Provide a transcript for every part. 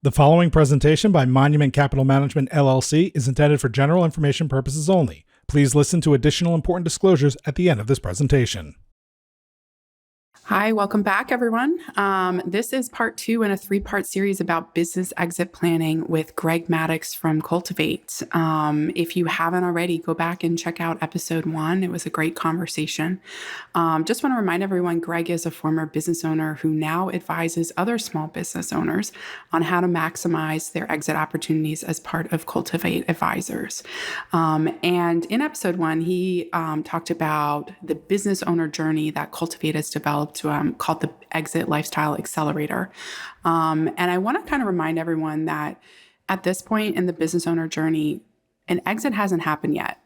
The following presentation by Monument Capital Management, LLC is intended for general information purposes only. Please listen to additional important disclosures at the end of this presentation. Hi, welcome back, everyone. This is part 2 in a 3-part series about business exit planning with Greg Maddox from Cultivate. If you haven't already, go back and check out episode 1. It was a great conversation. Just want to remind everyone, Greg is a former business owner who now advises other small business owners on how to maximize their exit opportunities as part of Cultivate Advisors. And in episode 1, he talked about the business owner journey that Cultivate has developed called the Exit Lifestyle Accelerator. And I want to kind of remind everyone that at this point in the business owner journey, an exit hasn't happened yet.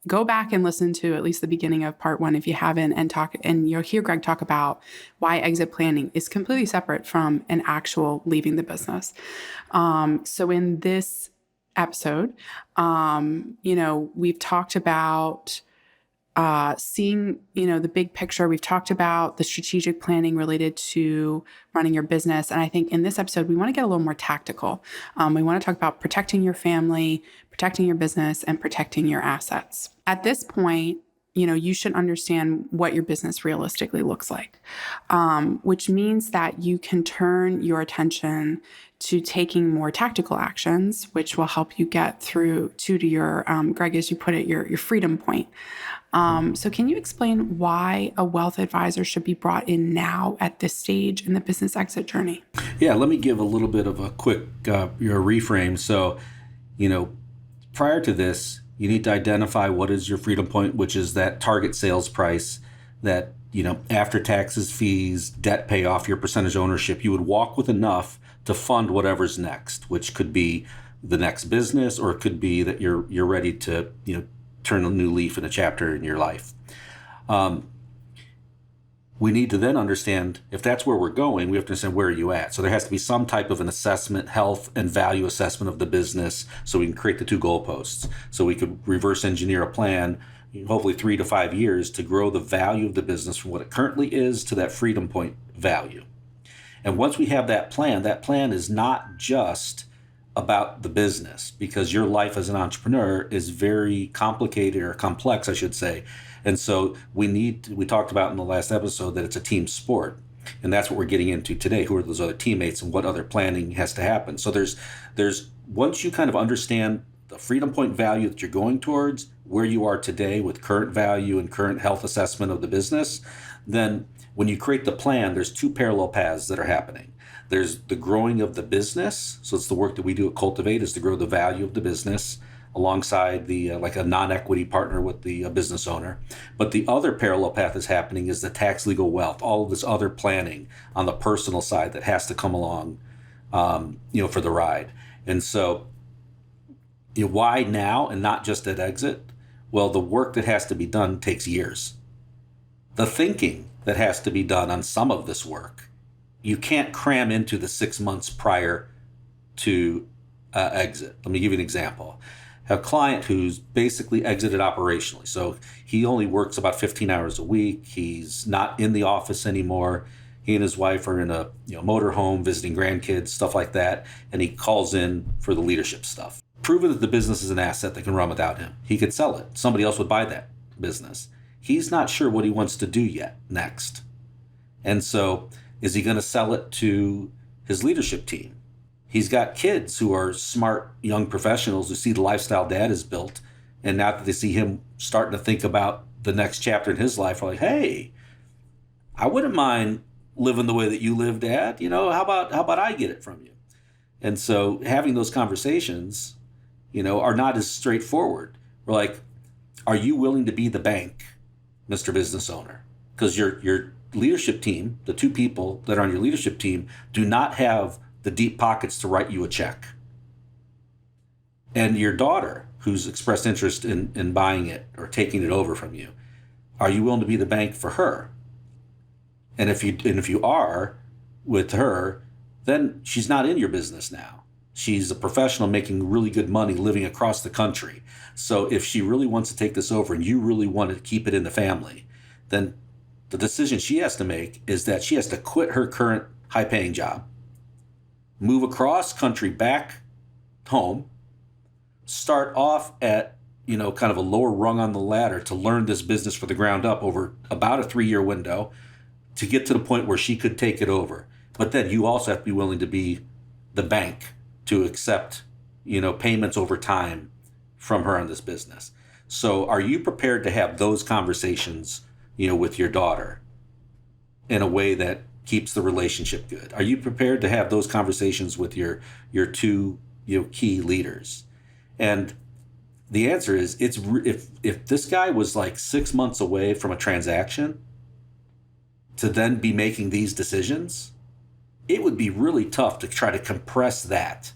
Go back and listen to at least the beginning of part 1 if you haven't, and you'll hear Greg talk about why exit planning is completely separate from an actual leaving the business. So in this episode, we've talked about seeing, the big picture. We've talked about the strategic planning related to running your business. And I think in this episode, we want to get a little more tactical. We want to talk about protecting your family, protecting your business, and protecting your assets. At this point, you should understand what your business realistically looks like, which means that you can turn your attention to taking more tactical actions, which will help you get through to your, Greg, as you put it, your freedom point. So can you explain why a wealth advisor should be brought in now at this stage in the business exit journey? Yeah, let me give a little bit of a quick reframe. So, prior to this, you need to identify what is your freedom point, which is that target sales price that, after taxes, fees, debt payoff, your percentage ownership, you would walk with enough to fund whatever's next, which could be the next business, or it could be that you're ready to, turn a new leaf in a chapter in your life. We need to then understand, if that's where we're going, we have to understand where are you at. So there has to be some type of an assessment, health and value assessment of the business, so we can create the 2 goalposts. So we could reverse engineer a plan, hopefully 3 to 5 years, to grow the value of the business from what it currently is to that freedom point value. And once we have that plan is not just about the business, because your life as an entrepreneur is very complicated, or complex, I should say. And so we talked about in the last episode that it's a team sport. And that's what we're getting into today. Who are those other teammates and what other planning has to happen? So there's once you kind of understand the freedom point value that you're going towards, where you are today with current value and current health assessment of the business, then when you create the plan, there's 2 parallel paths that are happening. There's the growing of the business. So it's the work that we do at Cultivate, is to grow the value of the business alongside the like a non-equity partner with the business owner. But the other parallel path is happening is the tax legal wealth, all of this other planning on the personal side that has to come along, for the ride. And so why now and not just at exit? Well, the work that has to be done takes years. The thinking that has to be done on some of this work, you can't cram into the 6 months prior to exit. Let me give you an example. I have a client who's basically exited operationally. So he only works about 15 hours a week. He's not in the office anymore. He and his wife are in a motorhome visiting grandkids, stuff like that. And he calls in for the leadership stuff. Proven that the business is an asset that can run without him. He could sell it. Somebody else would buy that business. He's not sure what he wants to do yet next. And so is he going to sell it to his leadership team? He's got kids who are smart young professionals who see the lifestyle Dad has built. And now that they see him starting to think about the next chapter in his life, are like, hey, I wouldn't mind living the way that you live, Dad. How about I get it from you? And so having those conversations, are not as straightforward. We're like, are you willing to be the bank, Mr. Business Owner? Because your leadership team, the 2 people that are on your leadership team, do not have the deep pockets to write you a check. And your daughter, who's expressed interest in buying it or taking it over from you, are you willing to be the bank for her? And if you are with her, then she's not in your business now. She's a professional making really good money living across the country. So if she really wants to take this over and you really want to keep it in the family, then the decision she has to make is that she has to quit her current high-paying job, move across country back home, start off at, kind of a lower rung on the ladder to learn this business for the ground up over about a 3-year window to get to the point where she could take it over. But then you also have to be willing to be the bank to accept, payments over time from her on this business. So are you prepared to have those conversations, with your daughter in a way that keeps the relationship good? Are you prepared to have those conversations with your two, key leaders? And the answer is, if this guy was like 6 months away from a transaction to then be making these decisions, it would be really tough to try to compress that,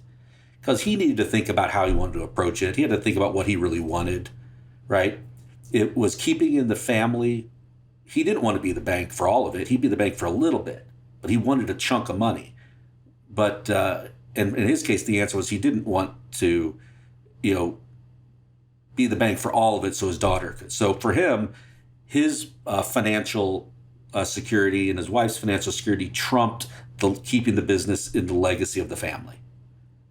because he needed to think about how he wanted to approach it. He had to think about what he really wanted, right? It was keeping in the family. He didn't want to be the bank for all of it. He'd be the bank for a little bit, but he wanted a chunk of money. But in his case, the answer was he didn't want to, be the bank for all of it so his daughter could. So for him, his financial security and his wife's financial security trumped keeping the business in the legacy of the family.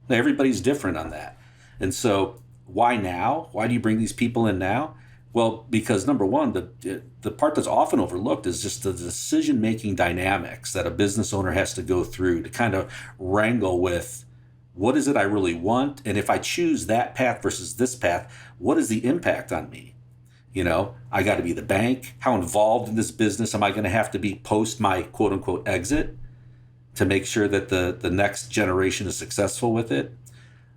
Now, everybody's different on that. And so why now? Why do you bring these people in now? Well, because number one, the part that's often overlooked is just the decision-making dynamics that a business owner has to go through to kind of wrangle with, what is it I really want? And if I choose that path versus this path, what is the impact on me? I got to be the bank. How involved in this business am I going to have to be post my quote unquote exit to make sure that the next generation is successful with it?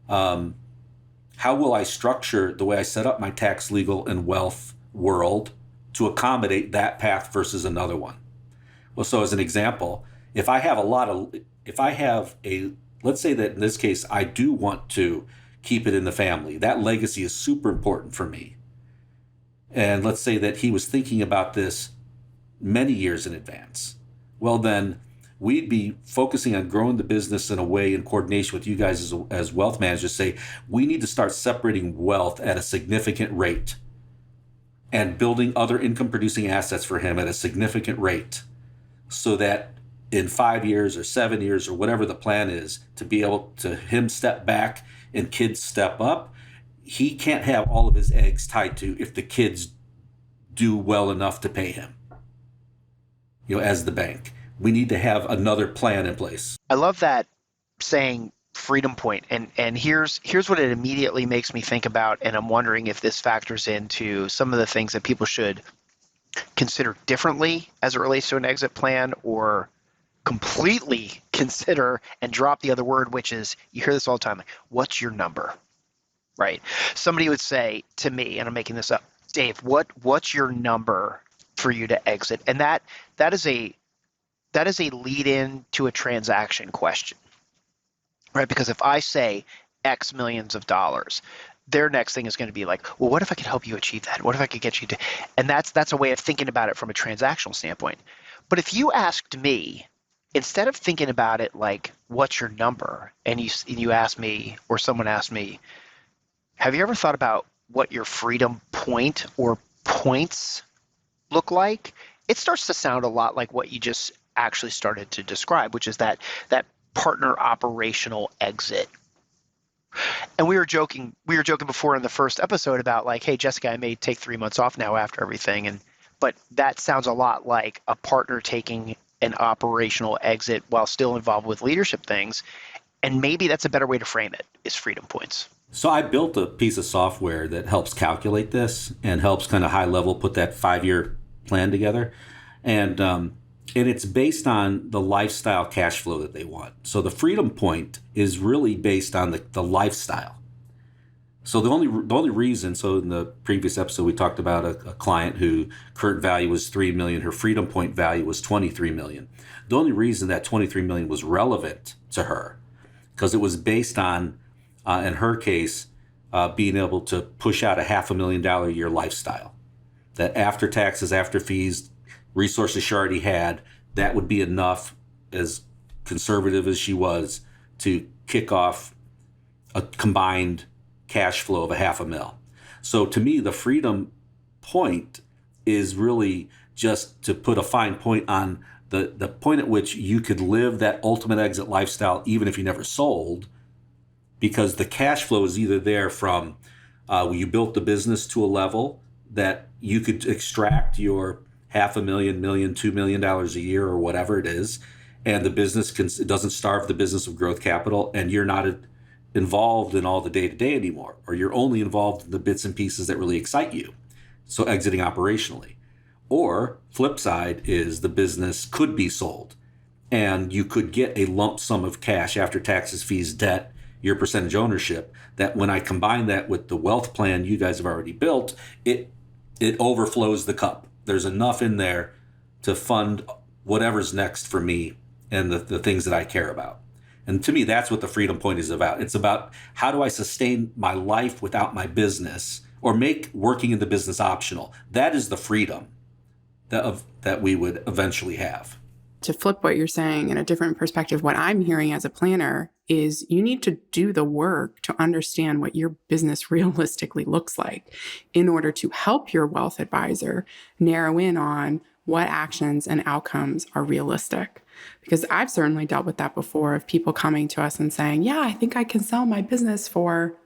How will I structure the way I set up my tax, legal, and wealth world to accommodate that path versus another one? Well, so as an example, if I have let's say that in this case, I do want to keep it in the family. That legacy is super important for me. And let's say that he was thinking about this many years in advance. Well, then we'd be focusing on growing the business in a way in coordination with you guys as wealth managers. Say, we need to start separating wealth at a significant rate and building other income producing assets for him at a significant rate, so that in 5 years or 7 years or whatever the plan is, to be able to him step back and kids step up. He can't have all of his eggs tied to if the kids do well enough to pay him, as the bank. We need to have another plan in place. I love that saying freedom point. And here's what it immediately makes me think about. And I'm wondering if this factors into some of the things that people should consider differently as it relates to an exit plan, or completely consider and drop the other word, which is, you hear this all the time, like, what's your number, right? Somebody would say to me, and I'm making this up, Dave, what's your number for you to exit? And that is a lead-in to a transaction question, right? Because if I say X millions of dollars, their next thing is going to be like, well, what if I could help you achieve that? What if I could get you to? And that's a way of thinking about it from a transactional standpoint. But if you asked me, instead of thinking about it like, what's your number? And you asked me, or someone asked me, have you ever thought about what your freedom point or points look like? It starts to sound a lot like what you just actually started to describe, which is that partner operational exit. And we were joking before in the first episode about like, hey, Jessica, I may take 3 months off now after everything. But that sounds a lot like a partner taking an operational exit while still involved with leadership things. And maybe that's a better way to frame it, is freedom points. So I built a piece of software that helps calculate this and helps kind of high level put that 5-year plan together. And it's based on the lifestyle cash flow that they want. So the freedom point is really based on the lifestyle. So the only reason, so in the previous episode, we talked about a client who current value was $3 million. Her freedom point value was $23 million. The only reason that $23 million was relevant to her, because it was based on, in her case, being able to push out a $500,000 a year lifestyle. That after taxes, after fees, resources she already had, that would be enough, as conservative as she was, to kick off a combined cash flow of a $500,000. So to me, the freedom point is really just to put a fine point on the point at which you could live that ultimate exit lifestyle even if you never sold, because the cash flow is either there from you built the business to a level that you could extract your $500,000, million, $2 million a year or whatever it is, and the business it doesn't starve the business of growth capital, and you're not involved in all the day-to-day anymore, or you're only involved in the bits and pieces that really excite you. So exiting operationally. Or flip side is the business could be sold and you could get a lump sum of cash after taxes, fees, debt, your percentage ownership, that when I combine that with the wealth plan you guys have already built, it overflows the cup. There's enough in there to fund whatever's next for me and the things that I care about. And to me, that's what the Freedom Point is about. It's about how do I sustain my life without my business, or make working in the business optional. That is the freedom that we would eventually have. To flip what you're saying in a different perspective, what I'm hearing as a planner is you need to do the work to understand what your business realistically looks like in order to help your wealth advisor narrow in on what actions and outcomes are realistic. Because I've certainly dealt with that before, of people coming to us and saying, yeah, I think I can sell my business for,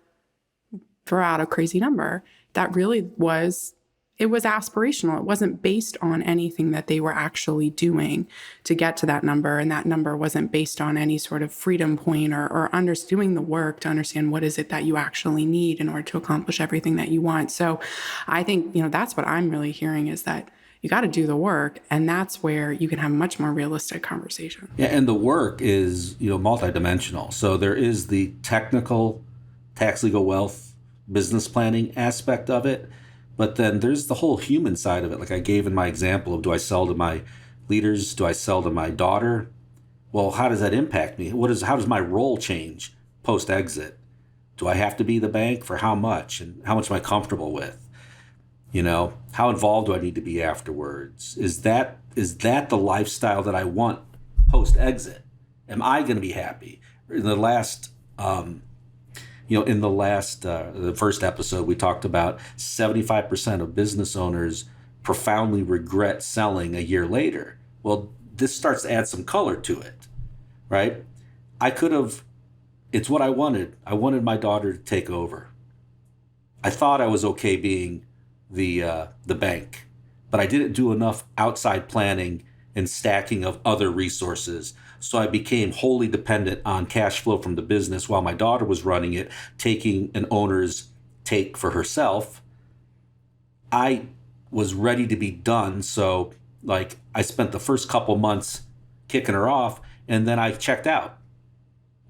throw out a crazy number. That really was, it was aspirational. It wasn't based on anything that they were actually doing to get to that number. And that number wasn't based on any sort of freedom point or doing the work to understand what is it that you actually need in order to accomplish everything that you want. So I think, that's what I'm really hearing, is that you got to do the work, and that's where you can have much more realistic conversation. Yeah, and the work is, multidimensional. So there is the technical tax, legal, wealth, business planning aspect of it, but then there's the whole human side of it. Like I gave in my example of, do I sell to my leaders? Do I sell to my daughter? Well, how does that impact me? How does my role change post-exit? Do I have to be the bank? For how much? And how much am I comfortable with? How involved do I need to be afterwards? Is that the lifestyle that I want post-exit? Am I going to be happy? In the first episode, we talked about 75% of business owners profoundly regret selling a year later. Well, this starts to add some color to it, right? It's what I wanted. I wanted my daughter to take over. I thought I was okay being the bank, but I didn't do enough outside planning and stacking of other resources. So I became wholly dependent on cash flow from the business while my daughter was running it, taking an owner's take for herself. I was ready to be done. So I spent the first couple months kicking her off, and then I checked out.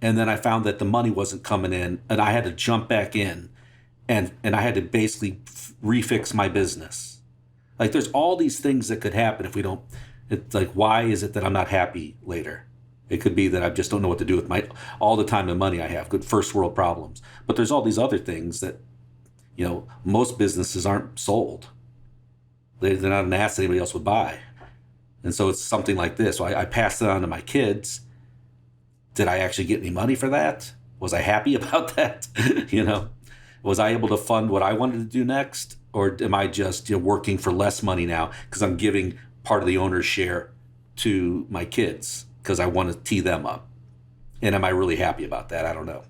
And then I found that the money wasn't coming in, and I had to jump back in. And I had to basically refix my business. There's all these things that could happen if we don't. It's why is it that I'm not happy later? It could be that I just don't know what to do with all the time and money I have. Good first world problems. But there's all these other things that, most businesses aren't sold. They're not an asset anybody else would buy. And so it's something like this. So I passed it on to my kids. Did I actually get any money for that? Was I happy about that? Was I able to fund what I wanted to do next? Or am I just working for less money now because I'm giving part of the owner's share to my kids because I want to tee them up? And am I really happy about that? I don't know.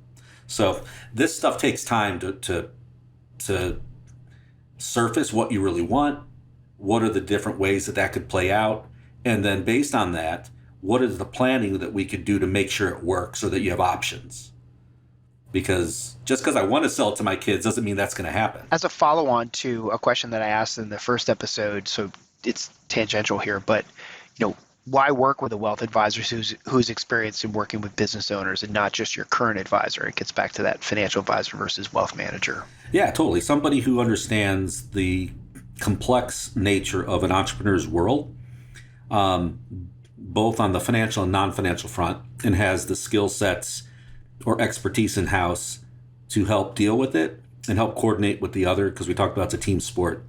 So this stuff takes time to surface what you really want. What are the different ways that could play out? And then based on that, what is the planning that we could do to make sure it works so that you have options? Because just because I want to sell it to my kids doesn't mean that's going to happen. As a follow-on to a question that I asked in the first episode, so it's tangential here, but why work with a wealth advisor who's experienced in working with business owners and not just your current advisor? It gets back to that financial advisor versus wealth manager. Yeah, totally. Somebody who understands the complex nature of an entrepreneur's world, both on the financial and non-financial front, and has the skill sets or expertise in-house to help deal with it and help coordinate with the other, because we talked about it's a team sport,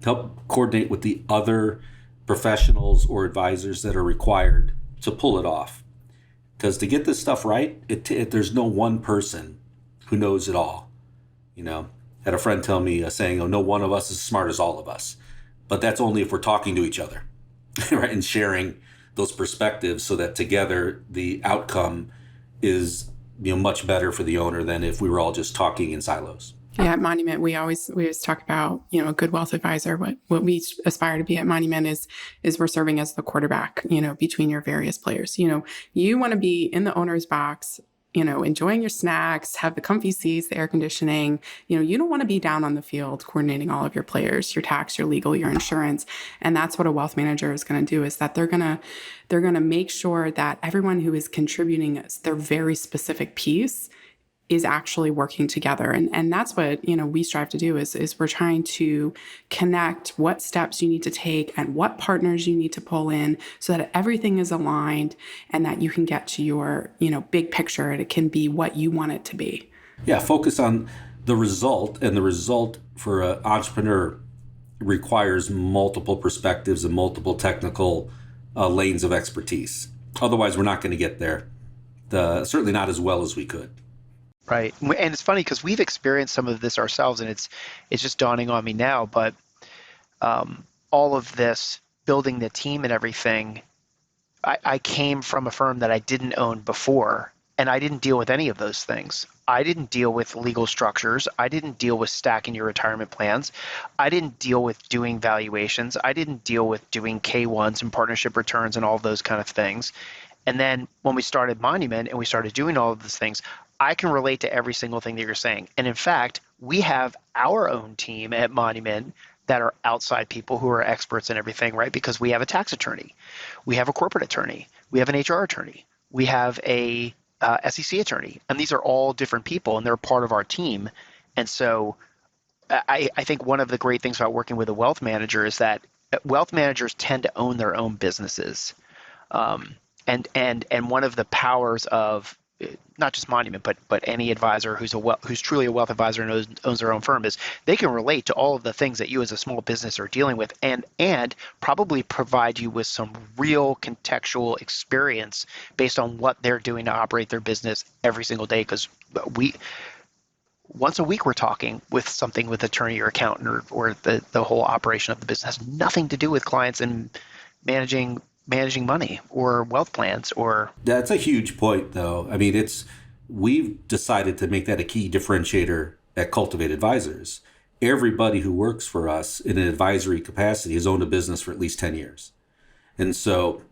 help coordinate with the other professionals or advisors that are required to pull it off. Because to get this stuff right, there's no one person who knows it all. Had a friend tell me a saying, no one of us is as smart as all of us. But that's only if we're talking to each other, right? And sharing those perspectives so that together the outcome is much better for the owner than if we were all just talking in silos. Yeah, at Monument, we always talk about, a good wealth advisor. What we aspire to be at Monument is we're serving as the quarterback, between your various players. You want to be in the owner's box, enjoying your snacks, have the comfy seats, the air conditioning. You don't want to be down on the field coordinating all of your players, your tax, your legal, your insurance. And that's what a wealth manager is going to do, is that they're going to make sure that everyone who is contributing their very specific piece is actually working together. And that's what, we strive to do is we're trying to connect what steps you need to take and what partners you need to pull in so that everything is aligned and that you can get to your, big picture and it can be what you want it to be. Yeah, focus on the result, and the result for an entrepreneur requires multiple perspectives and multiple technical lanes of expertise. Otherwise, we're not going to get there, certainly not as well as we could. Right. And it's funny because we've experienced some of this ourselves, and it's just dawning on me now. But all of this, building the team and everything, I came from a firm that I didn't own before, and I didn't deal with any of those things. I didn't deal with legal structures. I didn't deal with stacking your retirement plans. I didn't deal with doing valuations. I didn't deal with doing K-1s and partnership returns and all those kind of things. And then when we started Monument and we started doing all of these things, I can relate to every single thing that you're saying. And in fact, we have our own team at Monument that are outside people who are experts in everything, right? Because we have a tax attorney, we have a corporate attorney, we have an HR attorney, we have a SEC attorney, and these are all different people and they're part of our team. And so I think one of the great things about working with a wealth manager is that wealth managers tend to own their own businesses. And one of the powers of not just Monument, but any advisor who's truly a wealth advisor and owns their own firm is they can relate to all of the things that you as a small business are dealing with, and probably provide you with some real contextual experience based on what they're doing to operate their business every single day. Because once a week we're talking with something with attorney or accountant or the whole operation of the business has nothing to do with clients and managing money or wealth plans. Or That's a huge point, though. I mean, we've decided to make that a key differentiator at Cultivate Advisors. Everybody who works for us in an advisory capacity has owned a business for at least 10 years. And so,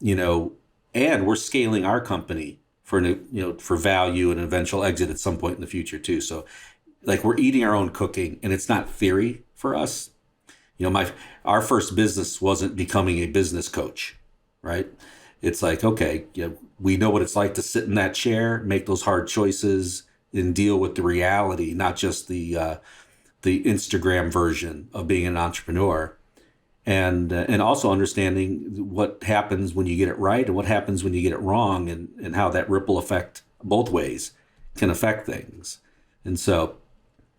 and we're scaling our company for value and eventual exit at some point in the future too. So we're eating our own cooking, and it's not theory for us. Our first business wasn't becoming a business coach, right? It's okay, we know what it's like to sit in that chair, make those hard choices, and deal with the reality, not just the Instagram version of being an entrepreneur, and also understanding what happens when you get it right and what happens when you get it wrong, and how that ripple effect both ways can affect things. And so,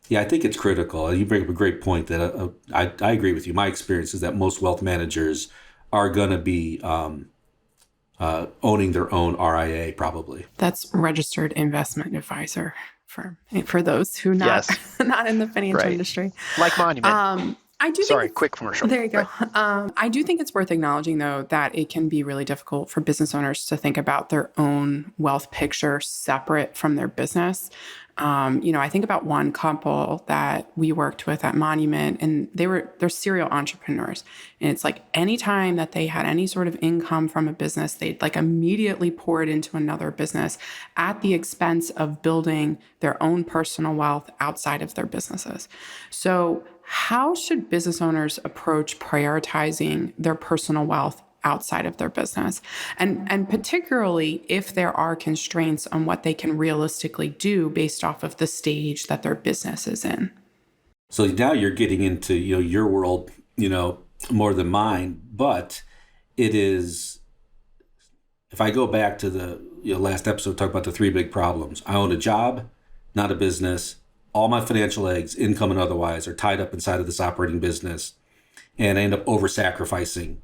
yeah, I think it's critical. You bring up a great point that I agree with you. My experience is that most wealth managers are going to be owning their own RIA, probably. That's registered investment advisor firm for those who not in the financial industry. Like Monument. I do. Sorry, quick commercial. There you go. Right. I do think it's worth acknowledging, though, that it can be really difficult for business owners to think about their own wealth picture separate from their business. I think about one couple that we worked with at Monument, and they're serial entrepreneurs. And it's anytime that they had any sort of income from a business, they'd immediately pour it into another business at the expense of building their own personal wealth outside of their businesses. So how should business owners approach prioritizing their personal wealth outside of their business? And particularly if there are constraints on what they can realistically do based off of the stage that their business is in. So now you're getting into, your world, more than mine, but it is, if I go back to the last episode, talk about the three big problems. I own a job, not a business. All my financial eggs, income and otherwise, are tied up inside of this operating business. And I end up over-sacrificing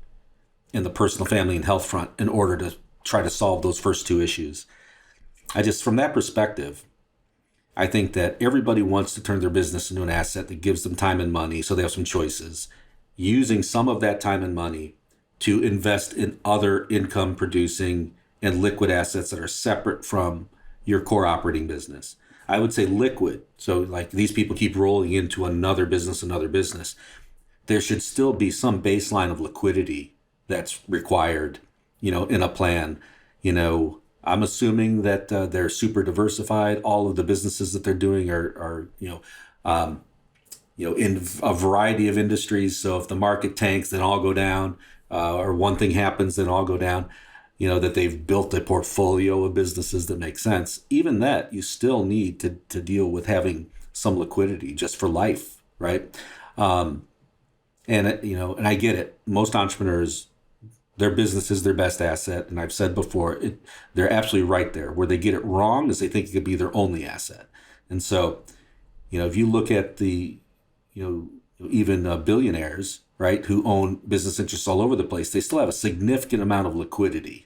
in the personal, family, and health front in order to try to solve those first two issues. From that perspective, I think that everybody wants to turn their business into an asset that gives them time and money, so they have some choices. Using some of that time and money to invest in other income producing and liquid assets that are separate from your core operating business. I would say liquid. So like these people keep rolling into another business. There should still be some baseline of liquidity that's required, in a plan. I'm assuming that they're super diversified. All of the businesses that they're doing are in a variety of industries. So if the market tanks, then all go down, or one thing happens, then all go down. That they've built a portfolio of businesses that make sense. Even that, you still need to deal with having some liquidity just for life, right? And I get it. Most entrepreneurs, their business is their best asset. And I've said before, they're absolutely right there. Where they get it wrong is they think it could be their only asset. And so, if you look at the, even billionaires, right, who own business interests all over the place, they still have a significant amount of liquidity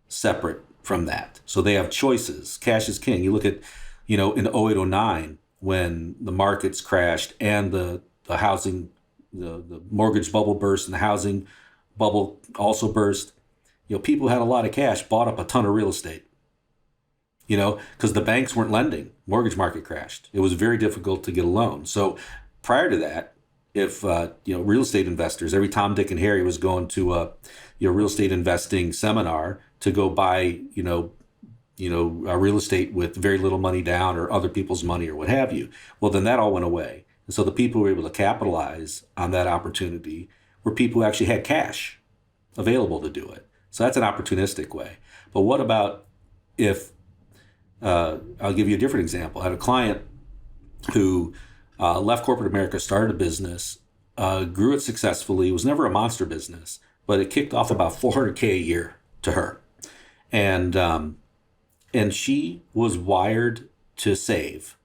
separate from that. So they have choices. Cash is king. You look at, in 0809, when the markets crashed and the housing, the mortgage bubble burst and the housing bubble also burst, people had a lot of cash, bought up a ton of real estate, because the banks weren't lending. Mortgage market crashed. It was very difficult to get a loan. So prior to that, if real estate investors, every Tom, Dick, and Harry was going to a real estate investing seminar to go buy real estate with very little money down or other people's money or what have you. Well, then that all went away, and so the people who were able to capitalize on that opportunity were people who actually had cash available to do it. So that's an opportunistic way. But what about if I'll give you a different example. I had a client who left corporate America, started a business, grew it successfully. It was never a monster business, but it kicked off about $400K a year to her. And she was wired to save.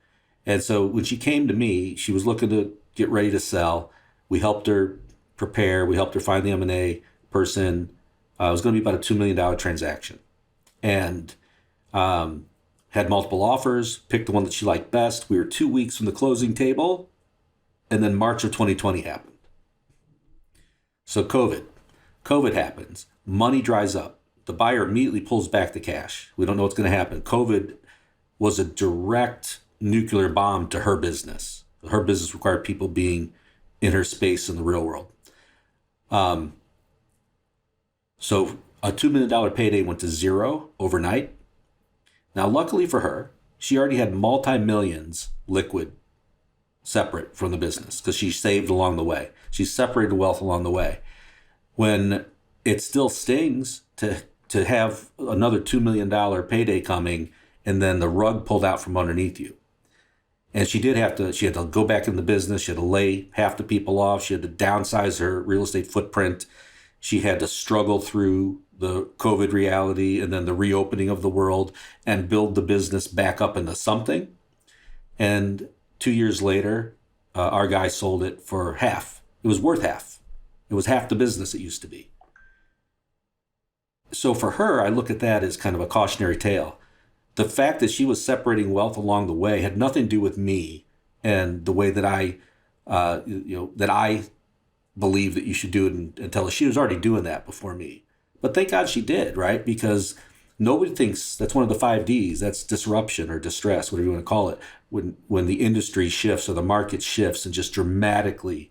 And so when she came to me, she was looking to get ready to sell. We helped her prepare. We helped her find the M&A person. It was going to be about a $2 million transaction. And had multiple offers, picked the one that she liked best. We were 2 weeks from the closing table, and then March of 2020 happened. So COVID happens. Money dries up. The buyer immediately pulls back the cash. We don't know what's going to happen. COVID was a direct nuclear bomb to her business. Her business required people being in her space in the real world. So a $2 million payday went to zero overnight. Now, luckily for her, she already had multi-millions liquid separate from the business because she saved along the way. She separated wealth along the way. When it still stings to have another $2 million payday coming and then the rug pulled out from underneath you. And she had to go back in the business. She had to lay half the people off. She had to downsize her real estate footprint. She had to struggle through the COVID reality and then the reopening of the world and build the business back up into something. And 2 years later, our guy sold it for half. It was worth half. It was half the business it used to be. So for her, I look at that as kind of a cautionary tale. The fact that she was separating wealth along the way had nothing to do with me and the way that I believe that you should do it and tell her. She was already doing that before me. But thank God she did, right? Because nobody thinks that's one of the 5 Ds. That's disruption or distress, whatever you want to call it. When the industry shifts or the market shifts and just dramatically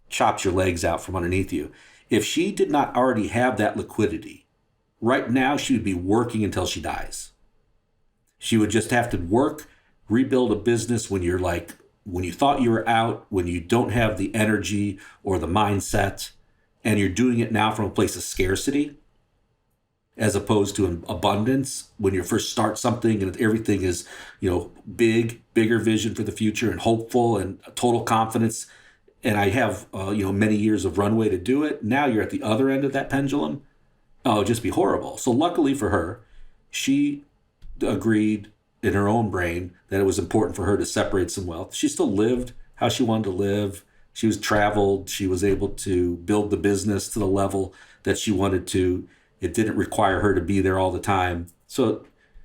chops your legs out from underneath you. If she did not already have that liquidity, right now she would be working until she dies. She would just have to work, rebuild a business when you thought you were out, when you don't have the energy or the mindset, and you're doing it now from a place of scarcity as opposed to an abundance. When you first start something and everything is, bigger vision for the future and hopeful and total confidence. And I have, many years of runway to do it. Now you're at the other end of that pendulum. Oh, it'd just be horrible. So luckily for her, she agreed in her own brain that it was important for her to separate some wealth. She still lived how she wanted to live. She was traveled. She was able to build the business to the level that she wanted to. It didn't require her to be there all the time. So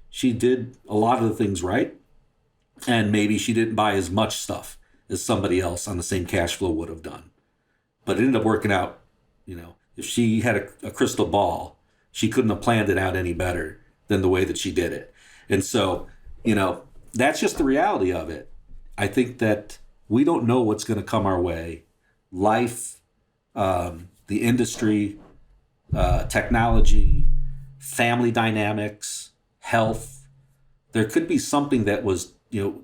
she did a lot of the things right. And maybe she didn't buy as much stuff as somebody else on the same cash flow would have done. But it ended up working out, if she had a crystal ball, she couldn't have planned it out any better than the way that she did it. And so, that's just the reality of it. I think that we don't know what's going to come our way. Life, the industry, technology, family dynamics, health. There could be something that was,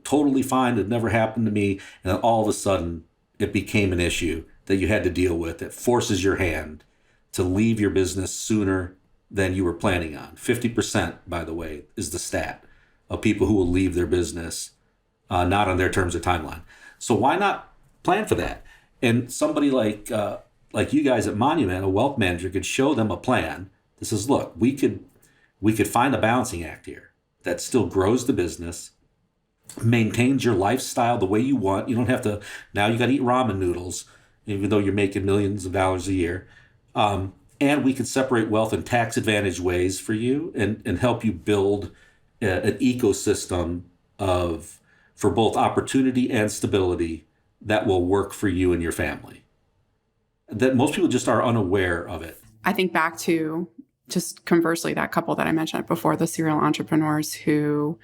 totally fine, that never happened to me, and then all of a sudden it became an issue that you had to deal with that forces your hand to leave your business sooner than you were planning on. 50%, by the way, is the stat of people who will leave their business not on their terms or timeline. So why not plan for that? And somebody like you guys at Monument, a wealth manager, could show them a plan that says, look, we could find a balancing act here that still grows the business, maintains your lifestyle the way you want. You don't have to, now you got to eat ramen noodles, even though you're making millions of dollars a year. And we can separate wealth in tax advantage ways for you and help you build an ecosystem for both opportunity and stability that will work for you and your family. That most people just are unaware of it. I think back to just conversely, that couple that I mentioned before, the serial entrepreneurs who,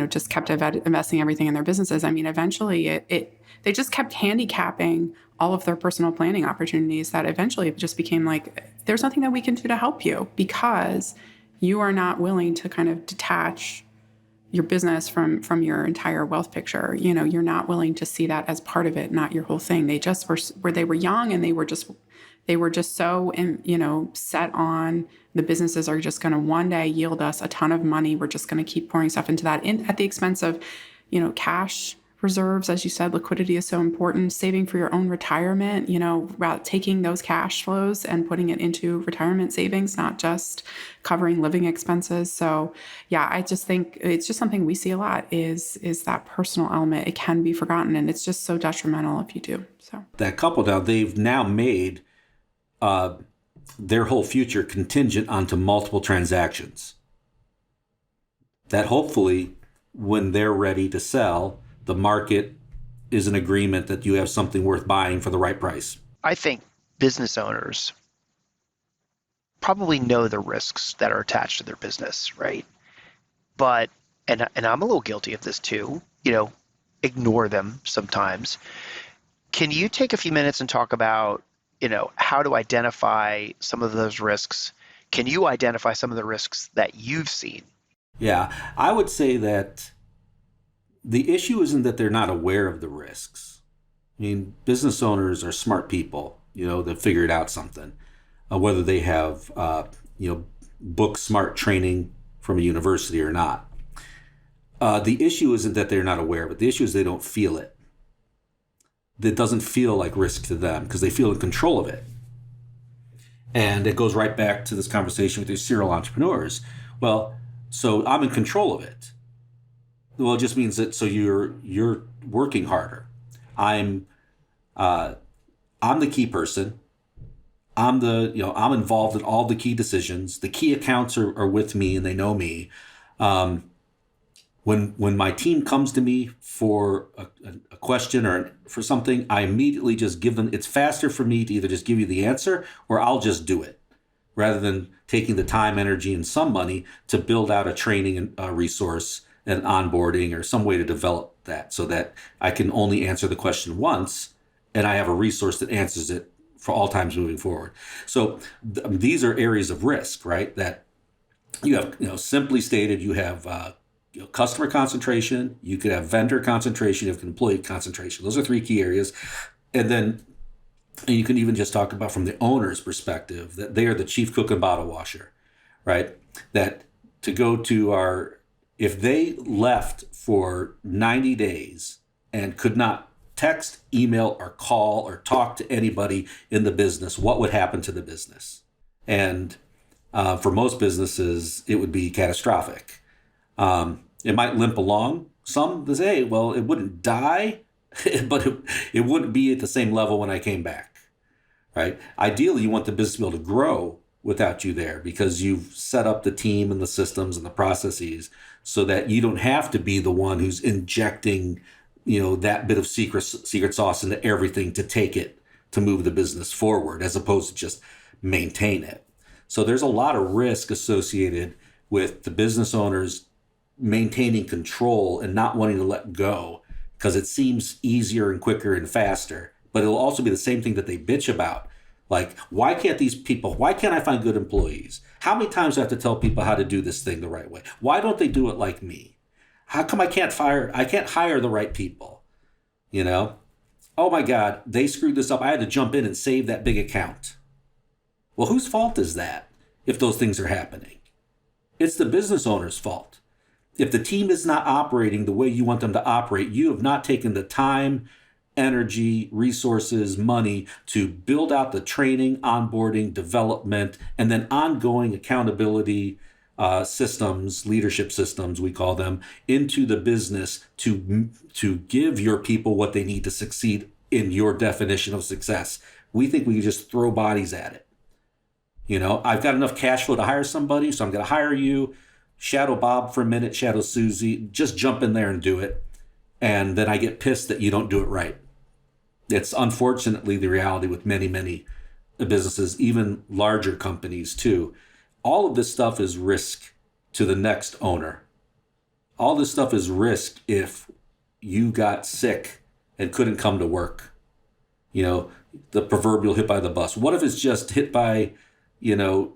just kept investing everything in their businesses. I mean, eventually they just kept handicapping all of their personal planning opportunities, that eventually it just became like, there's nothing that we can do to help you because you are not willing to kind of detach your business from your entire wealth picture. You're not willing to see that as part of it, not your whole thing. They just they were young and they were just so, set on the businesses are just going to one day yield us a ton of money. We're just going to keep pouring stuff into that at the expense of, cash reserves. As you said, liquidity is so important. Saving for your own retirement, taking those cash flows and putting it into retirement savings, not just covering living expenses. So yeah, I just think it's just something we see a lot is that personal element. It can be forgotten and it's just so detrimental if you do. So that couple now, they've now made their whole future contingent onto multiple transactions. That hopefully when they're ready to sell, the market is an agreement that you have something worth buying for the right price. I think business owners probably know the risks that are attached to their business, right? But, and I'm a little guilty of this too, ignore them sometimes. Can you take a few minutes and talk about, how to identify some of those risks? Can you identify some of the risks that you've seen? Yeah, I would say that the issue isn't that they're not aware of the risks. I mean, business owners are smart people, that figured out something, whether they have, book smart training from a university or not. The issue isn't that they're not aware of it. The issue is they don't feel it. It doesn't feel like risk to them because they feel in control of it. And it goes right back to this conversation with these serial entrepreneurs. Well, so I'm in control of it. Well, it just means that so you're working harder. I'm the key person. I'm involved in all the key decisions. The key accounts are with me and they know me. When my team comes to me for a question or for something, I immediately just give them. It's faster for me to either just give you the answer or I'll just do it, rather than taking the time, energy, and some money to build out a training resource and onboarding or some way to develop that so that I can only answer the question once and I have a resource that answers it for all times moving forward. So these are areas of risk, right? That you have, simply stated, you have customer concentration, you could have vendor concentration, you have employee concentration. Those are three key areas. And you can even just talk about from the owner's perspective that they are the chief cook and bottle washer, right? That to go to if they left for 90 days and could not text, email, or call or talk to anybody in the business, what would happen to the business? And for most businesses, it would be catastrophic. It might limp along. Some say, hey, well, it wouldn't die, but it wouldn't be at the same level when I came back, right? Ideally, you want the business to be able to grow without you there because you've set up the team and the systems and the processes so that you don't have to be the one who's injecting, that bit of secret sauce into everything to take it to move the business forward, as opposed to just maintain it. So there's a lot of risk associated with the business owners maintaining control and not wanting to let go because it seems easier and quicker and faster. But it'll also be the same thing that they bitch about. Like, why can't I find good employees? How many times do I have to tell people how to do this thing the right way? Why don't they do it like me? How come I can't hire the right people? You know? Oh my God, they screwed this up. I had to jump in and save that big account. Well, whose fault is that if those things are happening? It's the business owner's fault. If the team is not operating the way you want them to operate, you have not taken the time, energy, resources, money to build out the training, onboarding, development, and then ongoing accountability systems, leadership systems, we call them, into the business to give your people what they need to succeed in your definition of success. We think we can just throw bodies at it. You know, I've got enough cash flow to hire somebody, so I'm going to hire you, shadow Bob for a minute, shadow Susie, just jump in there and do it. And then I get pissed that you don't do it right. It's unfortunately the reality with many, many businesses, even larger companies too. All of this stuff is risk to the next owner. All this stuff is risk if you got sick and couldn't come to work. You know, the proverbial hit by the bus. What if it's just hit by,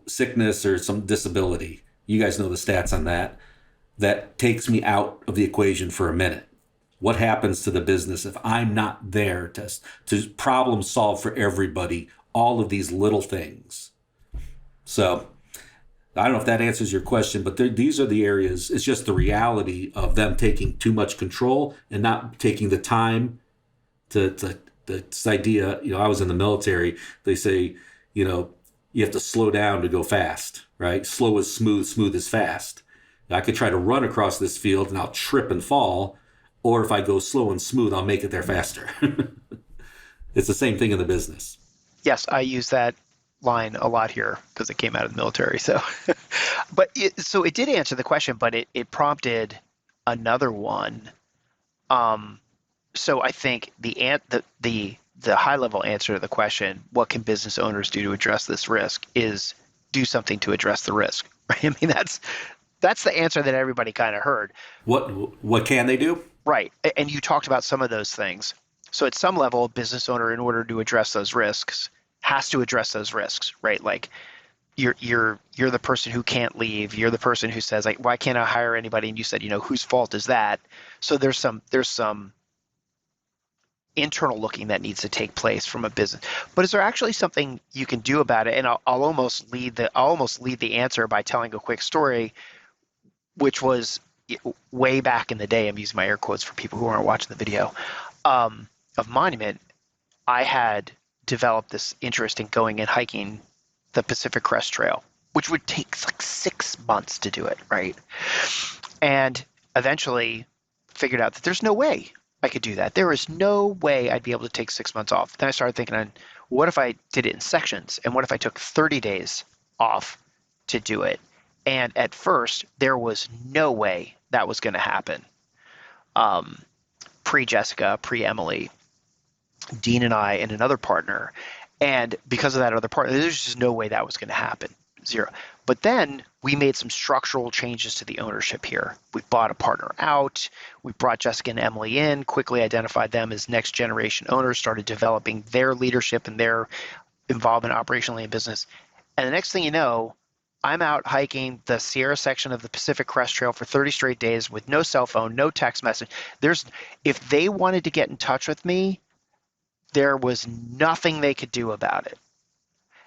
sickness or some disability? You guys know the stats on that. That takes me out of the equation for a minute. What happens to the business if I'm not there to problem solve for everybody, all of these little things? So I don't know if that answers your question, but these are the areas. It's just the reality of them taking too much control and not taking the time to this idea. I was in the military. They say, you have to slow down to go fast, right? Slow is smooth, smooth is fast. I could try to run across this field and I'll trip and fall. Or if I go slow and smooth, I'll make it there faster. It's the same thing in the business. Yes, I use that line a lot here because it came out of the military. So, but it did answer the question, but it prompted another one. So I think the high level answer to the question, what can business owners do to address this risk, is do something to address the risk. Right? I mean, that's the answer that everybody kind of heard. What can they do? Right. And you talked about some of those things. So at some level, a business owner, in order to address those risks, has to address those risks, right? Like you're the person who can't leave. You're the person who says, like, why can't I hire anybody? And you said, whose fault is that? So there's some internal looking that needs to take place from a business. But is there actually something you can do about it? And I'll almost lead the answer by telling a quick story, which was way back in the day. I'm using my air quotes for people who aren't watching the video, of Monument. I had developed this interest in going and hiking the Pacific Crest Trail, which would take like 6 months to do it, right? And eventually figured out that there's no way I could do that. There is no way I'd be able to take 6 months off. Then I started thinking, what if I did it in sections? And what if I took 30 days off to do it? And at first, there was no way that was going to happen. Pre-Jessica, pre-Emily, Dean and I and another partner. And because of that other partner, there's just no way that was going to happen. Zero. But then we made some structural changes to the ownership here. We bought a partner out. We brought Jessica and Emily in, quickly identified them as next generation owners, started developing their leadership and their involvement operationally in business. And the next thing you know, I'm out hiking the Sierra section of the Pacific Crest Trail for 30 straight days with no cell phone, no text message. If they wanted to get in touch with me, there was nothing they could do about it.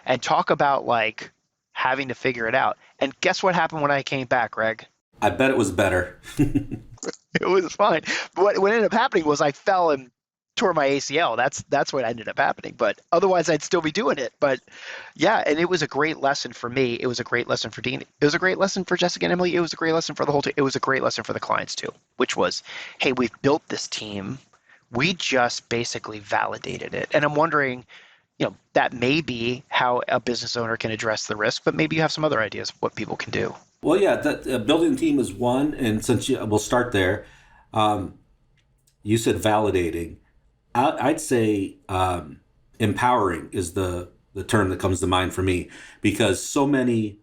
And talk about like having to figure it out. And guess what happened when I came back, Greg? I bet it was better. It was fine. But what ended up happening was I fell and tore my ACL. That's what ended up happening. But otherwise, I'd still be doing it. But yeah, and it was a great lesson for me. It was a great lesson for Dean. It was a great lesson for Jessica and Emily. It was a great lesson for the whole team. It was a great lesson for the clients too, which was, hey, we've built this team. We just basically validated it. And I'm wondering, that may be how a business owner can address the risk, but maybe you have some other ideas of what people can do. Well, yeah, building a team is one. And since we'll start there, you said validating. I'd say empowering is the the term that comes to mind for me, because so many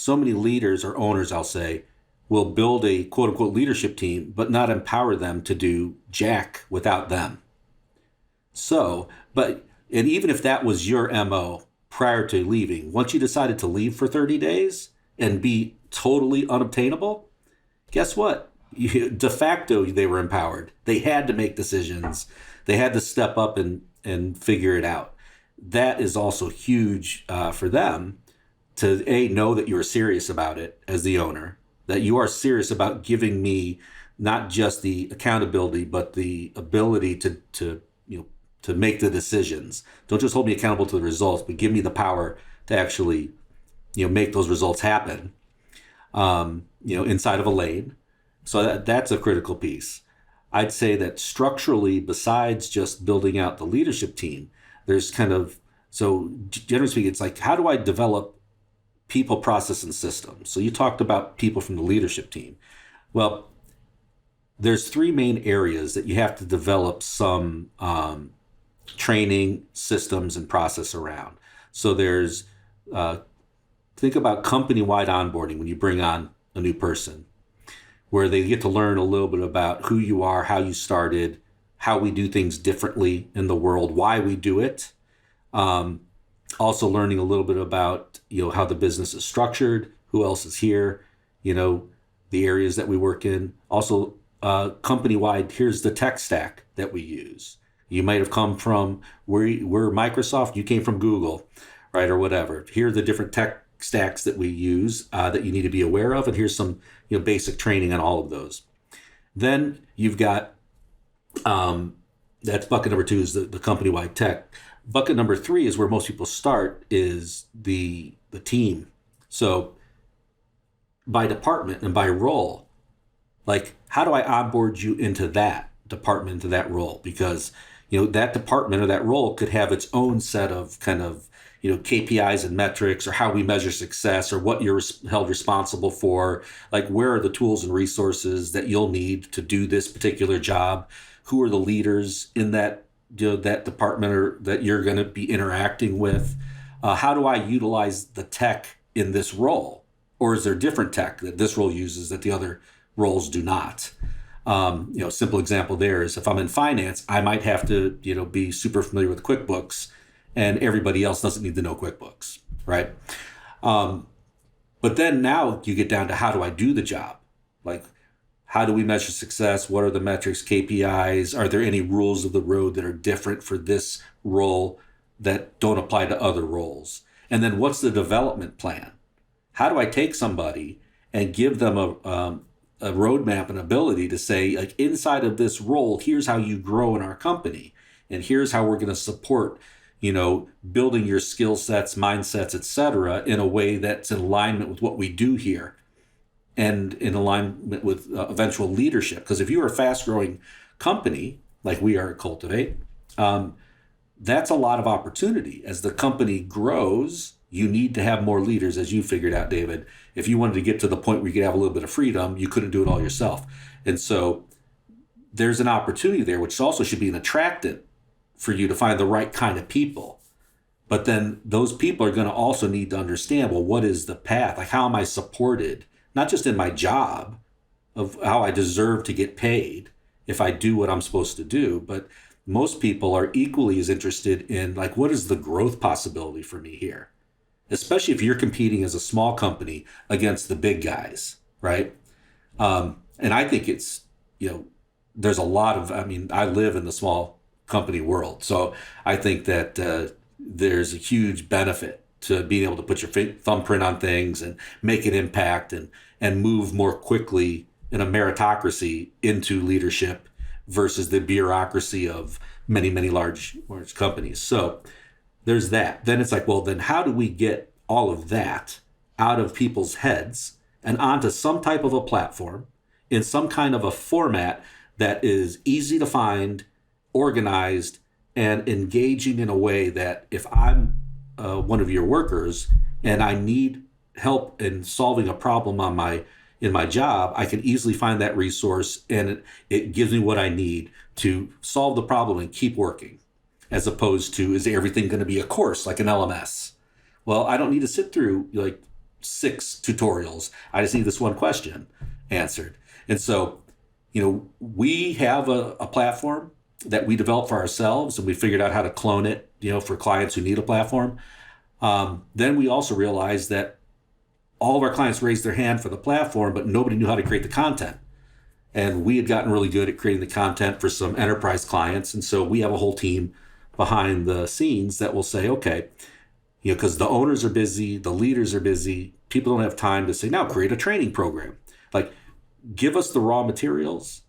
leaders or owners, I'll say, will build a quote unquote leadership team, but not empower them to do jack without them. So, and even if that was your MO prior to leaving, once you decided to leave for 30 days and be totally unobtainable, guess what? De facto, they were empowered. They had to make decisions. They had to step up and figure it out. That is also huge for them to know that you are serious about it as the owner, that you are serious about giving me not just the accountability, but the ability to make the decisions. Don't just hold me accountable to the results, but give me the power to actually, make those results happen, inside of a lane. So that's a critical piece. I'd say that structurally, besides just building out the leadership team, there's so generally speaking, it's like, how do I develop people, process, and systems? So you talked about people from the leadership team. Well, there's three main areas that you have to develop some training, systems, and process around. So there's, think about company-wide onboarding when you bring on a new person, where they get to learn a little bit about who you are, how you started, how we do things differently in the world, why we do it. Also learning a little bit about, how the business is structured, who else is here, the areas that we work in. Also, company-wide, here's the tech stack that we use. You might have come from, we're Microsoft, you came from Google, right, or whatever. Here are the different tech stacks that we use that you need to be aware of, and here's some basic training on all of those. Then you've got, that's bucket number 2 is the company-wide tech. Bucket number 3 is where most people start, is the team. So by department and by role, like, how do I onboard you into that department, into that role? Because, that department or that role could have its own set of KPIs and metrics, or how we measure success, or what you're held responsible for. Like, where are the tools and resources that you'll need to do this particular job? Who are the leaders in that that department or that you're going to be interacting with? How do I utilize the tech in this role? Or is there different tech that this role uses that the other roles do not? Simple example there is, if I'm in finance, I might have to, be super familiar with QuickBooks, and everybody else doesn't need to know QuickBooks, right? But then now you get down to, how do I do the job? Like, how do we measure success? What are the metrics, KPIs? Are there any rules of the road that are different for this role that don't apply to other roles? And then what's the development plan? How do I take somebody and give them a roadmap and ability to say, like, inside of this role, here's how you grow in our company, and here's how we're going to support, building your skill sets, mindsets, et cetera, in a way that's in alignment with what we do here, and in alignment with eventual leadership. Because if you're a fast-growing company, like we are at Cultivate, that's a lot of opportunity. As the company grows, you need to have more leaders, as you figured out, David. If you wanted to get to the point where you could have a little bit of freedom, you couldn't do it all yourself. And so there's an opportunity there, which also should be an attractant for you to find the right kind of people. But then those people are going to also need to understand, well, what is the path? Like, how am I supported? Not just in my job, of how I deserve to get paid if I do what I'm supposed to do, but most people are equally as interested in, like, what is the growth possibility for me here? Especially if you're competing as a small company against the big guys, right? And I think it's, there's a lot of, I live in the small company world. So I think that there's a huge benefit to being able to put your thumbprint on things and make an impact and move more quickly in a meritocracy into leadership versus the bureaucracy of many, many large companies. So there's that. Then it's like, well, then how do we get all of that out of people's heads and onto some type of a platform in some kind of a format that is easy to find, organized, and engaging in a way that if I'm one of your workers and I need help in solving a problem in my job, I can easily find that resource, and it gives me what I need to solve the problem and keep working. as opposed to, is everything going to be a course like an LMS? Well, I don't need to sit through like 6 tutorials. I just need this one question answered. And so, we have a platform that we developed for ourselves, and we figured out how to clone it, for clients who need a platform. Then we also realized that all of our clients raised their hand for the platform, but nobody knew how to create the content. And we had gotten really good at creating the content for some enterprise clients. And so we have a whole team behind the scenes that will say, okay, because the owners are busy, the leaders are busy, people don't have time to say, now create a training program. Like, give us the raw materials,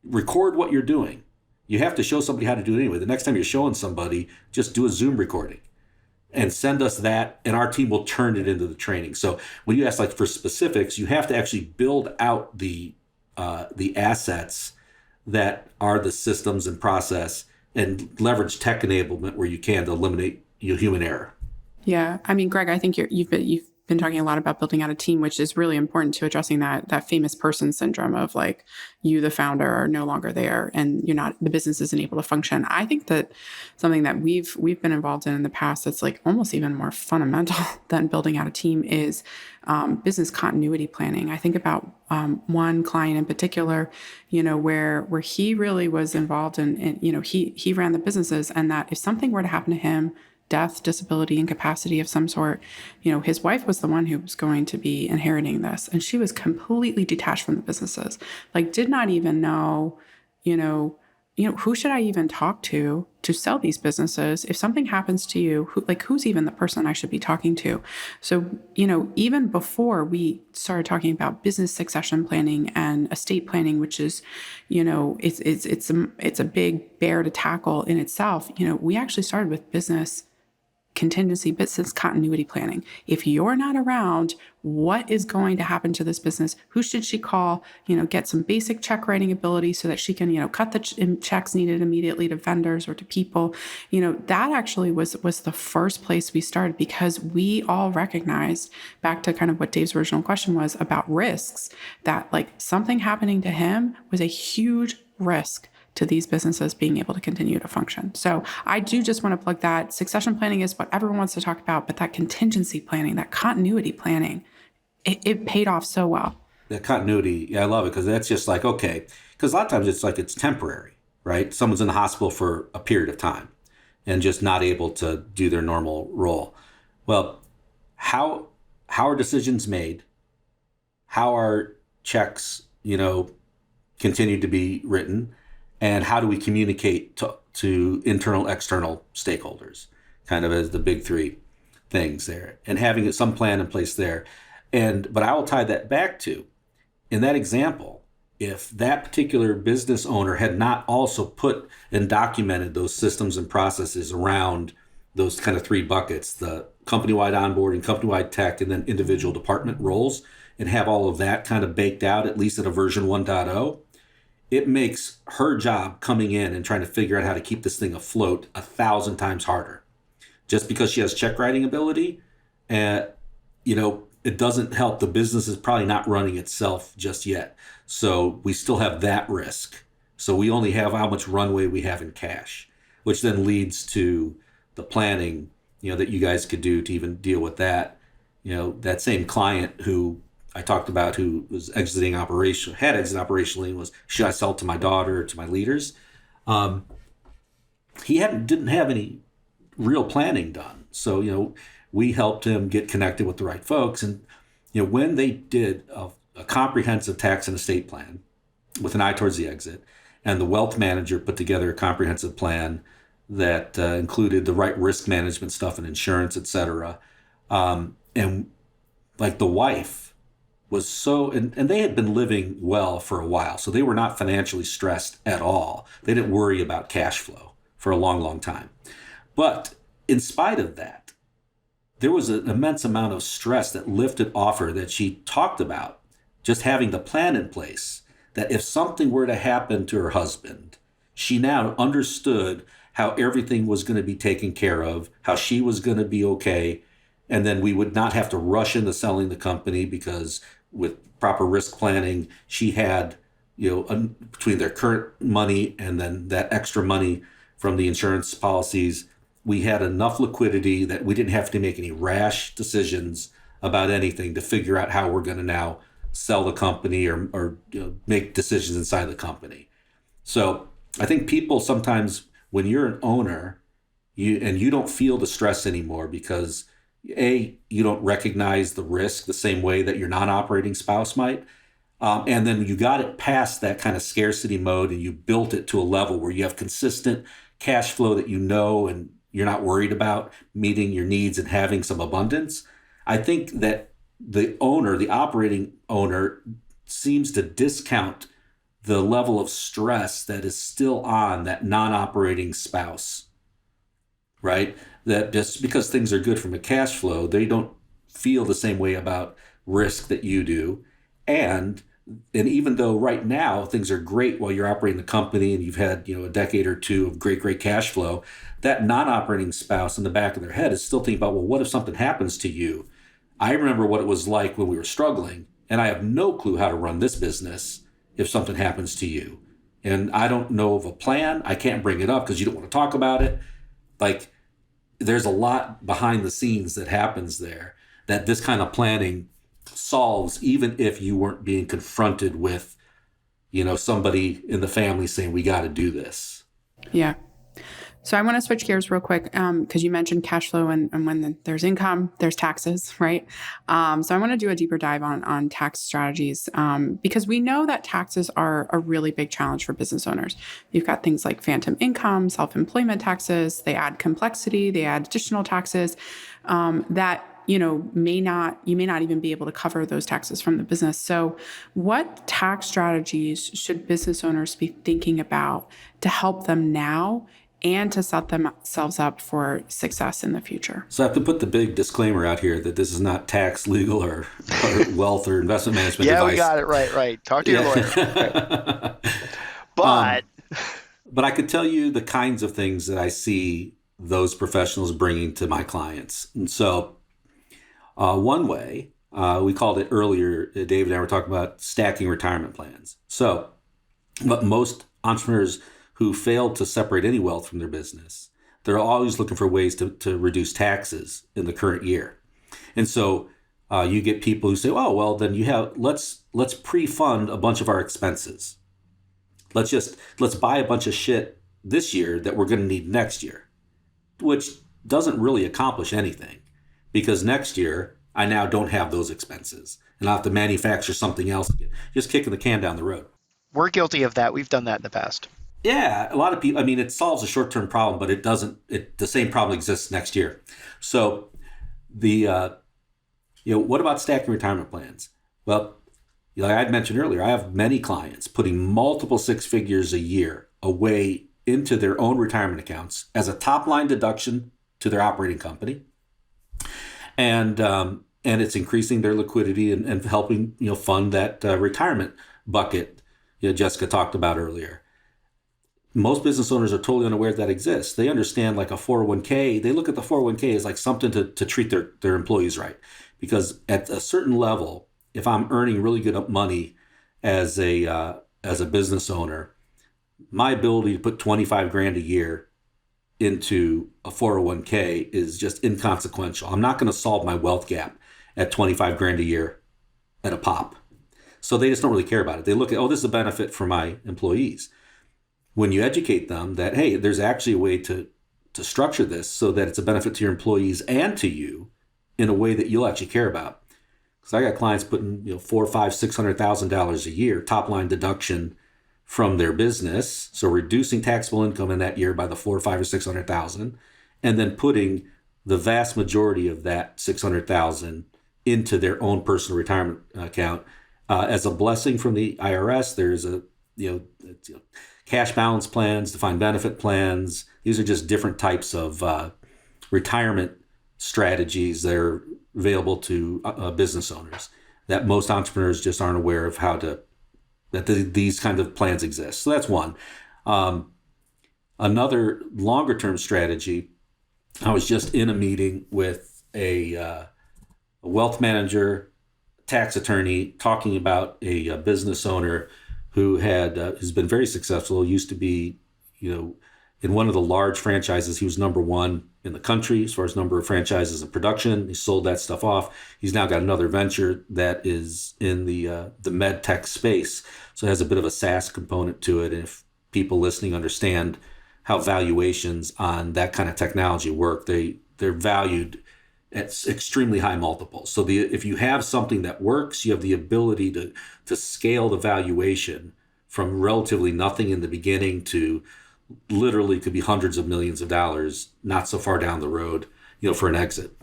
record what you're doing. You have to show somebody how to do it anyway. The next time you're showing somebody, just do a Zoom recording and send us that, and our team will turn it into the training. So when you ask like for specifics, you have to actually build out the assets that are the systems and process, and leverage tech enablement where you can to eliminate human error. Yeah. I mean, Greg, I think you've been talking a lot about building out a team, which is really important to addressing that famous person syndrome of like, you, the founder, are no longer there and the business isn't able to function. I think that something that we've been involved in the past that's like almost even more fundamental than building out a team is business continuity planning. I think about one client in particular, where he really was involved in he ran the businesses, and that if something were to happen to him, death, disability, incapacity of some sort, his wife was the one who was going to be inheriting this. And she was completely detached from the businesses, like did not even know, who should I even talk to sell these businesses? If something happens to you, who's even the person I should be talking to? So, even before we started talking about business succession planning and estate planning, which is, it's a big bear to tackle in itself. We actually started with business business continuity planning. If you're not around, what is going to happen to this business? Who should she call? Get some basic check writing ability so that she can, cut the checks needed immediately to vendors or to people. That actually was the first place we started, because we all recognized, back to kind of what Dave's original question was about risks, that like something happening to him was a huge risk to these businesses being able to continue to function. So I do just want to plug that. Succession planning is what everyone wants to talk about, but that contingency planning, that continuity planning, it paid off so well. That continuity, yeah, I love it, because that's just like, okay, because a lot of times it's like it's temporary, right? Someone's in the hospital for a period of time and just not able to do their normal role. Well, how are decisions made? How are checks, continue to be written? And how do we communicate to internal, external stakeholders, kind of as the big 3 things there, and having some plan in place there. But I will tie that back to, in that example, if that particular business owner had not also put and documented those systems and processes around those kind of 3 buckets, the company-wide onboarding, company-wide tech, and then individual department roles, and have all of that kind of baked out, at least at a version 1.0, it makes her job coming in and trying to figure out how to keep this thing afloat 1,000 times harder. Just because she has check writing ability, it doesn't help. The business is probably not running itself just yet. So we still have that risk. So we only have how much runway we have in cash, which then leads to the planning, that you guys could do to even deal with that. That same client who I talked about, who was had exited operationally, and was, should I sell to my daughter or to my leaders? He didn't have any real planning done. So, we helped him get connected with the right folks. And, when they did a comprehensive tax and estate plan with an eye towards the exit, and the wealth manager put together a comprehensive plan that included the right risk management stuff and insurance, et cetera. And like the wife was and they had been living well for a while. So they were not financially stressed at all. They didn't worry about cash flow for a long, long time. But in spite of that, there was an immense amount of stress that lifted off her, that she talked about just having the plan in place, that if something were to happen to her husband, she now understood how everything was going to be taken care of, how she was going to be okay. And then we would not have to rush into selling the company, because with proper risk planning, she had, between their current money and then that extra money from the insurance policies. We had enough liquidity that we didn't have to make any rash decisions about anything to figure out how we're going to now sell the company or make decisions inside the company. So I think people sometimes, when you're an owner, you don't feel the stress anymore because you don't recognize the risk the same way that your non-operating spouse might. And then you got it past that kind of scarcity mode and you built it to a level where you have consistent cash flow that and you're not worried about meeting your needs and having some abundance. I think that the operating owner, seems to discount the level of stress that is still on that non-operating spouse, right? That just because things are good from a cash flow, they don't feel the same way about risk that you do. And even though right now things are great while you're operating the company and you've had, a decade or two of great cash flow, that non-operating spouse in the back of their head is still thinking about, well, what if something happens to you? I remember what it was like when we were struggling, and I have no clue how to run this business if something happens to you. And I don't know of a plan. I can't bring it up because you don't want to talk about it. Like, there's a lot behind the scenes that happens there that this kind of planning solves, even if you weren't being confronted with, somebody in the family saying, we got to do this. Yeah. So I want to switch gears real quick because you mentioned cash flow and when there's income, there's taxes, right? So I want to do a deeper dive on tax strategies because we know that taxes are a really big challenge for business owners. You've got things like phantom income, self-employment taxes. They add complexity. They add additional taxes that you may not even be able to cover those taxes from the business. So what tax strategies should business owners be thinking about to help them now and to set themselves up for success in the future? So I have to put the big disclaimer out here that this is not tax, legal, or wealth or investment management advice. Yeah, we got it. Right. Talk to your lawyer. Right. But I could tell you the kinds of things that I see those professionals bringing to my clients. And so one way, we called it earlier, Dave and I were talking about stacking retirement plans. So, but most entrepreneurs who fail to separate any wealth from their business, they're always looking for ways to reduce taxes in the current year. And so you get people who say, oh, well, then let's pre-fund a bunch of our expenses. Let's buy a bunch of shit this year that we're going to need next year, which doesn't really accomplish anything because next year I now don't have those expenses and I'll have to manufacture something else again, just kicking the can down the road. We're guilty of that. We've done that in the past. Yeah, a lot of people, it solves a short-term problem, but the same problem exists next year. So what about stacking retirement plans? Well, like I'd mentioned earlier, I have many clients putting multiple six figures a year away into their own retirement accounts as a top-line deduction to their operating company. And it's increasing their liquidity and helping, fund that retirement bucket Jessica talked about earlier. Most business owners are totally unaware that exists. They understand like a 401k. They look at the 401k as like something to treat their employees right. Because at a certain level, if I'm earning really good money as a business owner, my ability to put 25 grand a year into a 401k is just inconsequential. I'm not going to solve my wealth gap at 25 grand a year at a pop. So they just don't really care about it. They look at, this is a benefit for my employees. When you educate them that, hey, there's actually a way to structure this so that it's a benefit to your employees and to you in a way that you'll actually care about. Because I got clients putting, $400,000, $500,000, $600,000 a year top line deduction from their business, so reducing taxable income in that year by the $400,000, $500,000, or $600,000, and then putting the vast majority of that $600,000 into their own personal retirement account as a blessing from the IRS. There's cash balance plans, defined benefit plans. These are just different types of retirement strategies that are available to business owners that most entrepreneurs just aren't aware of these kinds of plans exist. So that's one. Another longer term strategy, I was just in a meeting with a wealth manager, tax attorney, talking about a business owner who has been very successful, used to be, In one of the large franchises, he was number one in the country as far as number of franchises in production. He sold that stuff off. He's now got another venture that is in the med tech space. So it has a bit of a SaaS component to it. And if people listening understand how valuations on that kind of technology work, they're valued at extremely high multiples. So if you have something that works, you have the ability to scale the valuation from relatively nothing in the beginning to literally could be hundreds of millions of dollars, not so far down the road, for an exit.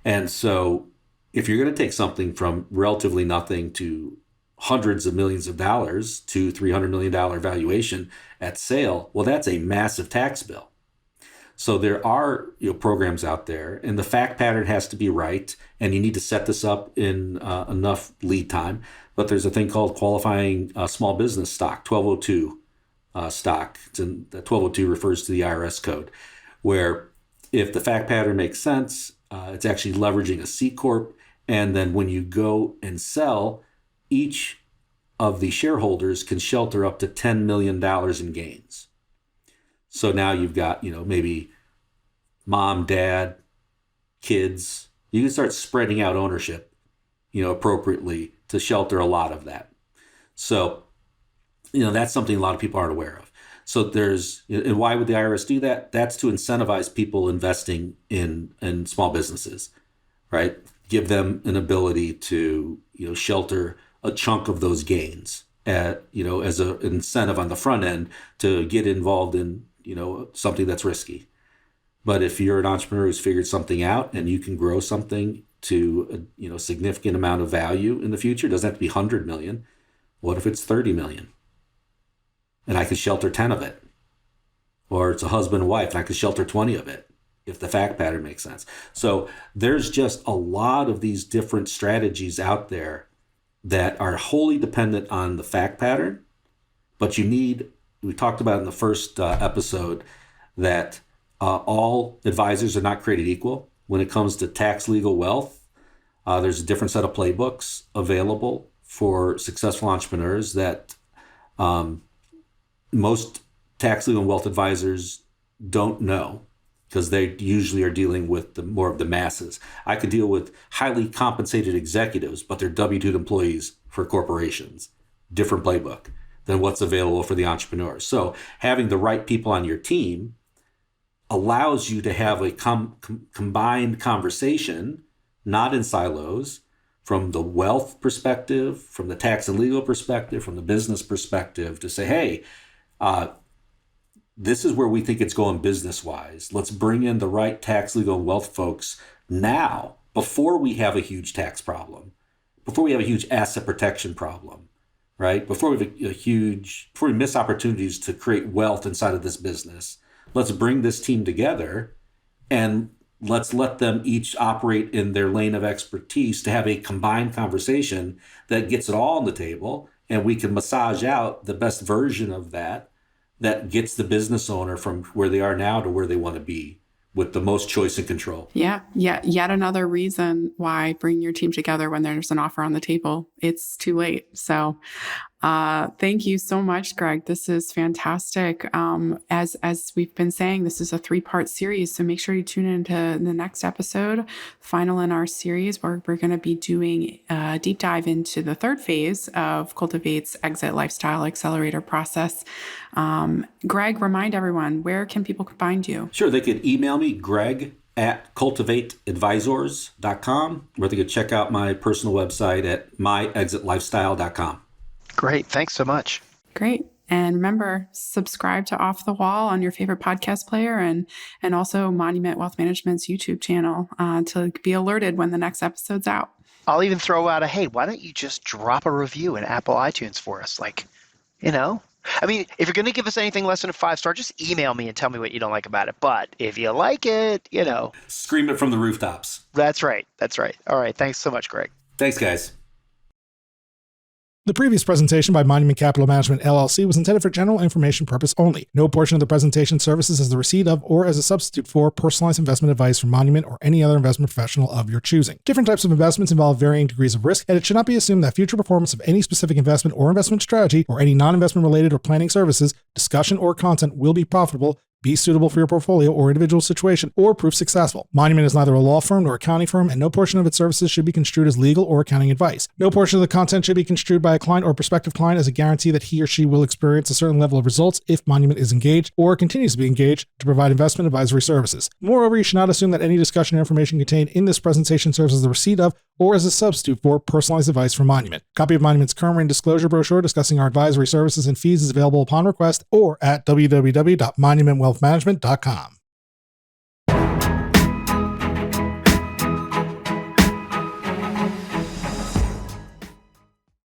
And so if you're going to take something from relatively nothing to hundreds of millions of dollars to $300 million valuation at sale, well, that's a massive tax bill. So there are programs out there, and the fact pattern has to be right, and you need to set this up in enough lead time. But there's a thing called qualifying small business stock, 1202 stock. The 1202 refers to the IRS code, where if the fact pattern makes sense, it's actually leveraging a C corp, and then when you go and sell, each of the shareholders can shelter up to $10 million in gains. So now you've got, maybe mom, dad, kids. You can start spreading out ownership, appropriately to shelter a lot of that. So, that's something a lot of people aren't aware of. So and why would the IRS do that? That's to incentivize people investing in small businesses, right? Give them an ability to, shelter a chunk of those gains as an incentive on the front end to get involved in, something that's risky. But if you're an entrepreneur who's figured something out and you can grow something to a significant amount of value in the future, it doesn't have to be 100 million. What if it's 30 million? And I could shelter 10 of it. Or it's a husband and wife and I could shelter 20 of it, if the fact pattern makes sense. So there's just a lot of these different strategies out there that are wholly dependent on the fact pattern. But we talked about in the first episode that all advisors are not created equal. When it comes to tax legal wealth, there's a different set of playbooks available for successful entrepreneurs that most tax legal and wealth advisors don't know, because they usually are dealing with more of the masses. I could deal with highly compensated executives, but they're W-2 employees for corporations. Different playbook than what's available for the entrepreneur. So having the right people on your team allows you to have a combined conversation, not in silos, from the wealth perspective, from the tax and legal perspective, from the business perspective, to say, hey, this is where we think it's going business-wise. Let's bring in the right tax, legal, and wealth folks now, before we have a huge tax problem, before we have a huge asset protection problem, right? Before we miss opportunities to create wealth inside of this business. Let's bring this team together and let's let them each operate in their lane of expertise to have a combined conversation that gets it all on the table, and we can massage out the best version of that gets the business owner from where they are now to where they want to be with the most choice and control. Yeah. Yet another reason why bring your team together when there's an offer on the table. It's too late. So thank you so much, Greg. This is fantastic. As we've been saying, this is a 3-part series. So make sure you tune into the next episode, final in our series, where we're going to be doing a deep dive into the 3rd phase of Cultivate's exit lifestyle accelerator process. Greg, remind everyone, where can people find you? Sure. They could email me, greg@cultivateadvisors.com, or they could check out my personal website at myexitlifestyle.com. Great. Thanks so much. Great. And remember, subscribe to Off the Wall on your favorite podcast player and also Monument Wealth Management's YouTube channel to be alerted when the next episode's out. I'll even throw out hey, why don't you just drop a review in Apple iTunes for us? I mean, if you're going to give us anything less than a 5-star, just email me and tell me what you don't like about it. But if you like it, scream it from the rooftops. That's right. All right. Thanks so much, Greg. Thanks, guys. The previous presentation by Monument Capital Management, LLC was intended for general information purpose only. No portion of the presentation services as the receipt of or as a substitute for personalized investment advice from Monument or any other investment professional of your choosing. Different types of investments involve varying degrees of risk, and it should not be assumed that future performance of any specific investment or investment strategy or any non-investment related or planning services, discussion, or content will be profitable be suitable for your portfolio or individual situation, or prove successful. Monument is neither a law firm nor accounting firm, and no portion of its services should be construed as legal or accounting advice. No portion of the content should be construed by a client or prospective client as a guarantee that he or she will experience a certain level of results if Monument is engaged or continues to be engaged to provide investment advisory services. Moreover, you should not assume that any discussion or information contained in this presentation serves as the receipt of or as a substitute for personalized advice from Monument. Copy of Monument's current written disclosure brochure discussing our advisory services and fees is available upon request or at www.monumentwealthmanagement.com.